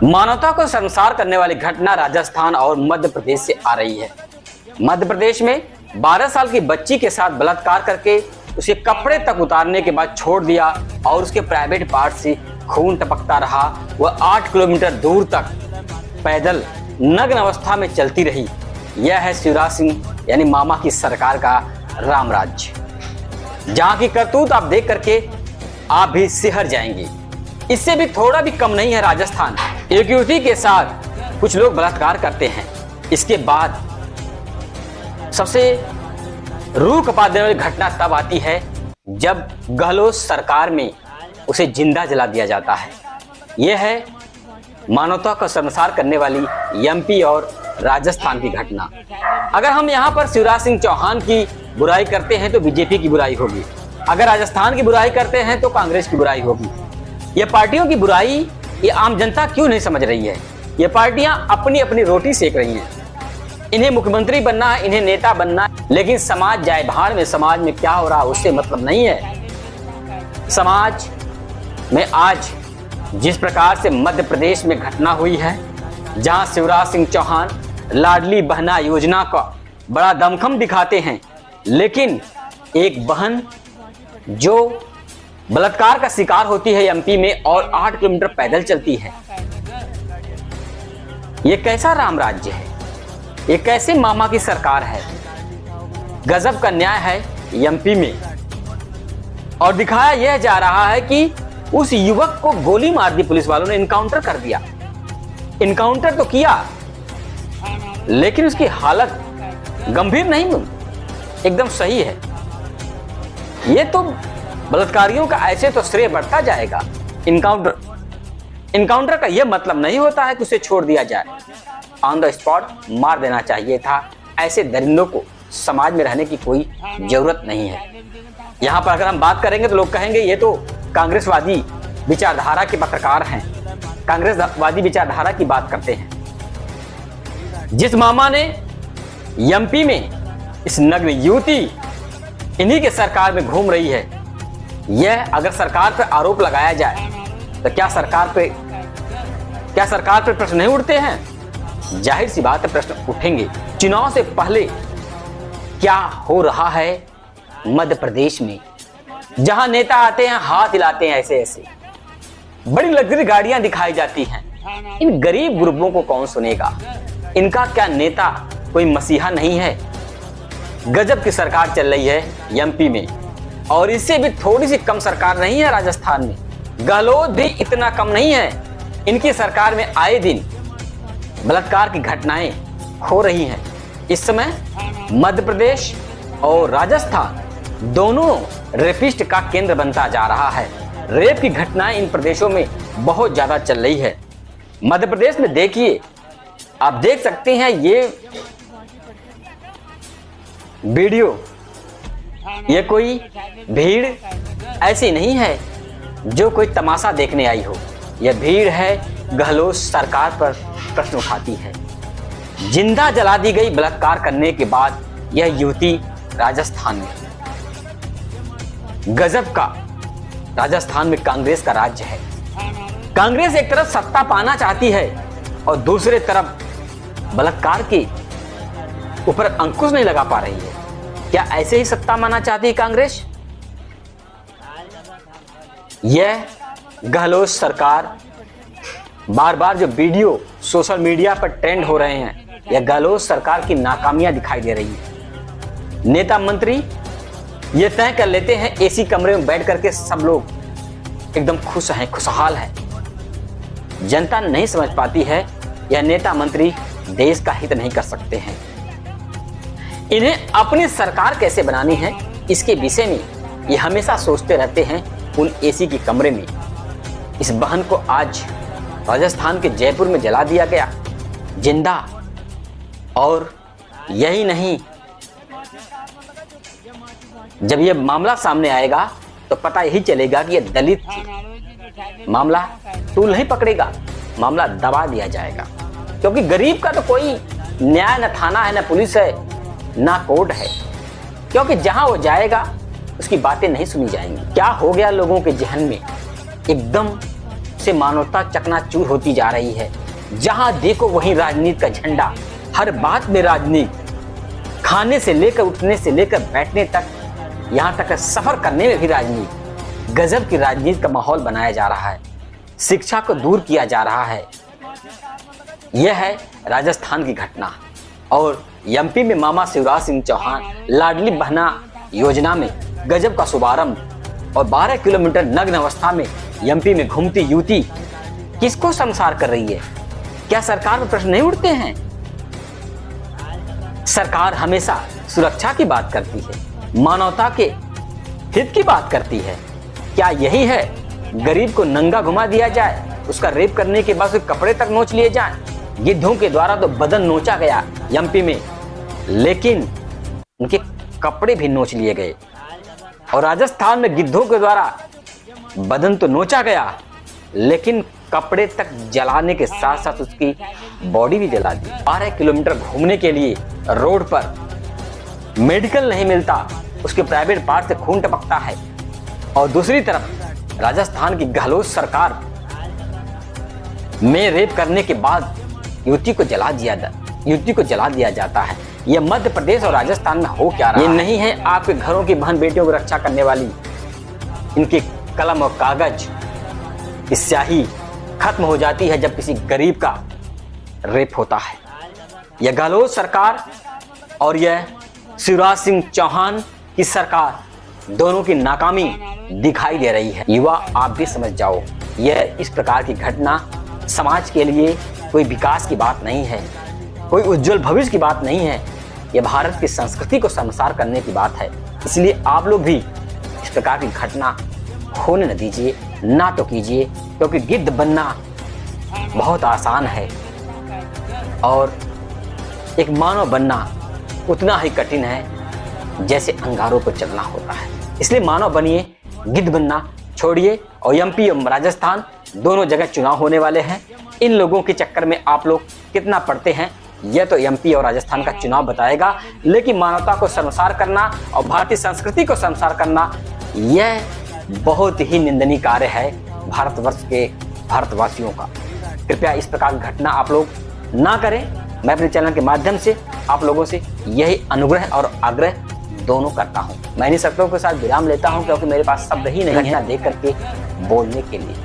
मानवता को शर्मसार करने वाली घटना राजस्थान और मध्य प्रदेश से आ रही है। मध्य प्रदेश में 12 साल की बच्ची के साथ बलात्कार करके उसे कपड़े तक उतारने के बाद छोड़ दिया और उसके प्राइवेट पार्ट से खून टपकता रहा। वह 8 किलोमीटर दूर तक पैदल नग्न अवस्था में चलती रही। यह है शिवराज सिंह यानी मामा की सरकार का राम राज्य, जहां की करतूत आप देख करके आप भी सिहर जाएंगे। इससे भी थोड़ा भी कम नहीं है राजस्थान। एक युवती के साथ कुछ लोग बलात्कार करते हैं, इसके बाद सबसे रूह कपा देने वाली घटना तब आती है जब गहलोत सरकार में उसे जिंदा जला दिया जाता है। यह है मानवता को शर्मसार करने वाली एमपी और राजस्थान की घटना। अगर हम यहाँ पर शिवराज सिंह चौहान की बुराई करते हैं तो बीजेपी की बुराई होगी, अगर राजस्थान की बुराई करते हैं तो कांग्रेस की बुराई होगी। ये पार्टियों की बुराई ये आम जनता क्यों नहीं समझ रही है? ये पार्टियां अपनी अपनी रोटी सेक रही हैं। इन्हें मुख्यमंत्री बनना है, इन्हें नेता बनना है, लेकिन समाज जाए भाड़ में, समाज में क्या हो रहा है उससे मतलब नहीं है। समाज में आज जिस प्रकार से मध्य प्रदेश में घटना हुई है, जहां शिवराज सिंह चौहान लाडली बहना योजना का बड़ा दमखम दिखाते हैं, लेकिन एक बहन जो बलात्कार का शिकार होती है एमपी में और 8 किलोमीटर पैदल चलती है। ये कैसा राम राज्य है? ये कैसे मामा की सरकार है? गजब का न्याय है एमपी में। और दिखाया यह जा रहा है कि उस युवक को गोली मार दी पुलिस वालों ने, इनकाउंटर कर दिया। इनकाउंटर तो किया लेकिन उसकी हालत गंभीर नहीं, एकदम सही है। ये तो बलात्कारियों का ऐसे तो श्रेय बढ़ता जाएगा। इनकाउंटर का यह मतलब नहीं होता है कि उसे छोड़ दिया जाए, ऑन द स्पॉट मार देना चाहिए था। ऐसे दरिंदों को समाज में रहने की कोई जरूरत नहीं है। यहाँ पर अगर हम बात करेंगे तो लोग कहेंगे ये तो कांग्रेसवादी विचारधारा के पत्रकार हैं, कांग्रेसवादी विचारधारा की बात करते हैं। जिस मामा ने एमपी में इस नग्न युवती इन्हीं के सरकार में घूम रही है, यह अगर सरकार पर आरोप लगाया जाए तो क्या सरकार पे प्रश्न नहीं उठते हैं? जाहिर सी बात है प्रश्न उठेंगे। चुनाव से पहले क्या हो रहा है मध्य प्रदेश में, जहां नेता आते हैं हाथ हिलाते हैं ऐसे ऐसे, बड़ी लग्जरी गाड़ियां दिखाई जाती हैं। इन गरीब ग्रुपों को कौन सुनेगा? इनका क्या नेता कोई मसीहा नहीं है? गजब की सरकार चल रही है एमपी में, और इससे भी थोड़ी सी कम सरकार नहीं है राजस्थान में। गहलोत भी इतना कम नहीं है। इनकी सरकार में आए दिन बलात्कार की घटनाएं हो रही हैं। इस समय मध्य प्रदेश और राजस्थान दोनों रेपिस्ट का केंद्र बनता जा रहा है। रेप की घटनाएं इन प्रदेशों में बहुत ज्यादा चल रही है। मध्य प्रदेश में देखिए, आप देख सकते हैं ये वीडियो, ये कोई भीड़ ऐसी नहीं है जो कोई तमाशा देखने आई हो। यह भीड़ है गहलोत सरकार पर प्रश्न उठाती है। जिंदा जला दी गई बलात्कार करने के बाद यह युवती राजस्थान में। गजब का राजस्थान में कांग्रेस का राज्य है। कांग्रेस एक तरफ सत्ता पाना चाहती है और दूसरे तरफ बलात्कार के ऊपर अंकुश नहीं लगा पा रही है। क्या ऐसे ही सत्ता माना चाहती है कांग्रेस? यह गहलोत सरकार बार बार जो वीडियो सोशल मीडिया पर ट्रेंड हो रहे हैं, यह गहलोत सरकार की नाकामियां दिखाई दे रही है। नेता मंत्री ये तय कर लेते हैं एसी कमरे में बैठ करके सब लोग एकदम खुश हैं, खुशहाल हैं। जनता नहीं समझ पाती है यह नेता मंत्री देश का हित नहीं कर सकते हैं। इन्हें अपनी सरकार कैसे बनानी है इसके विषय में ये हमेशा सोचते रहते हैं उन एसी के कमरे में। इस बहन को आज राजस्थान के जयपुर में जला दिया गया जिंदा, और यही नहीं, जब यह मामला सामने आएगा तो पता यही चलेगा कि यह दलित थी। मामला तूल नहीं पकड़ेगा, मामला दबा दिया जाएगा, क्योंकि गरीब का तो कोई न्याय न थाना है, न पुलिस है, ना कोर्ट है। क्योंकि जहां वो जाएगा उसकी बातें नहीं सुनी जाएंगी। क्या हो गया लोगों के जहन में, एकदम से मानवता चकनाचूर होती जा रही है। जहां देखो वहीं राजनीति का झंडा, हर बात में राजनीति, खाने से लेकर उठने से लेकर बैठने तक, यहाँ तक सफर करने में भी राजनीति। गजब की राजनीति का माहौल बनाया जा रहा है, शिक्षा को दूर किया जा रहा है। यह है राजस्थान की घटना। और एमपी में मामा शिवराज सिंह चौहान लाडली बहना योजना में गजब का शुभारंभ, और 12 किलोमीटर नग्न अवस्था में एमपी में घूमती युवती किसको संसार कर रही है? क्या सरकार में प्रश्न नहीं उठते हैं? सरकार हमेशा सुरक्षा की बात करती है, मानवता के हित की बात करती है। क्या यही है गरीब को नंगा घुमा दिया जाए, उसका रेप करने के बाद उसके कपड़े तक नोच लिए जाएं? गिद्धों के द्वारा तो बदन नोचा गया एमपी में, लेकिन उनके कपड़े भी नोच लिए गए। और राजस्थान में गिद्धों के द्वारा बदन तो नोचा गया, लेकिन कपड़े तक जलाने के साथ साथ उसकी बॉडी भी जला दी। 12 किलोमीटर घूमने के लिए रोड पर मेडिकल नहीं मिलता, उसके प्राइवेट पार्ट से खून टपकता है। और दूसरी तरफ राजस्थान की गहलोत सरकार में रेप करने के बाद युवती को जला दिया जाता है। यह मध्य प्रदेश और राजस्थान में हो क्या रहा है? ये नहीं है आपके घरों की बहन बेटियों की रक्षा करने वाली इनकी कलम और कागज की स्याही खत्म हो जाती है जब किसी गरीब का रेप होता है। यह गहलोत सरकार और यह शिवराज सिंह चौहान की सरकार, दोनों की नाकामी दिखाई दे रही है। युवा आप भी समझ जाओ, यह इस प्रकार की घटना समाज के लिए कोई विकास की बात नहीं है, कोई उज्जवल भविष्य की बात नहीं है। यह भारत की संस्कृति को शर्मसार करने की बात है। इसलिए आप लोग भी इस प्रकार की घटना होने न दीजिए, ना तो कीजिए, क्योंकि गिद्ध बनना बहुत आसान है और एक मानव बनना उतना ही कठिन है जैसे अंगारों पर चलना होता है। इसलिए मानव बनिए, गिद्ध बनना छोड़िए। और एमपी और राजस्थान दोनों जगह चुनाव होने वाले हैं। इन लोगों के चक्कर में आप लोग कितना पढ़ते हैं यह तो एमपी और राजस्थान का चुनाव बताएगा। लेकिन मानवता को शर्मसार करना और भारतीय संस्कृति को शर्मसार करना, यह बहुत ही निंदनीय कार्य है भारतवर्ष के भारतवासियों का। कृपया इस प्रकार की घटना आप लोग ना करें। मैं अपने चैनल के माध्यम से आप लोगों से यही अनुग्रह और आग्रह दोनों करता हूं। मैं इन शब्दों के साथ विराम लेता हूं, क्योंकि मेरे पास शब्द ही नहीं है देख करके बोलने के लिए।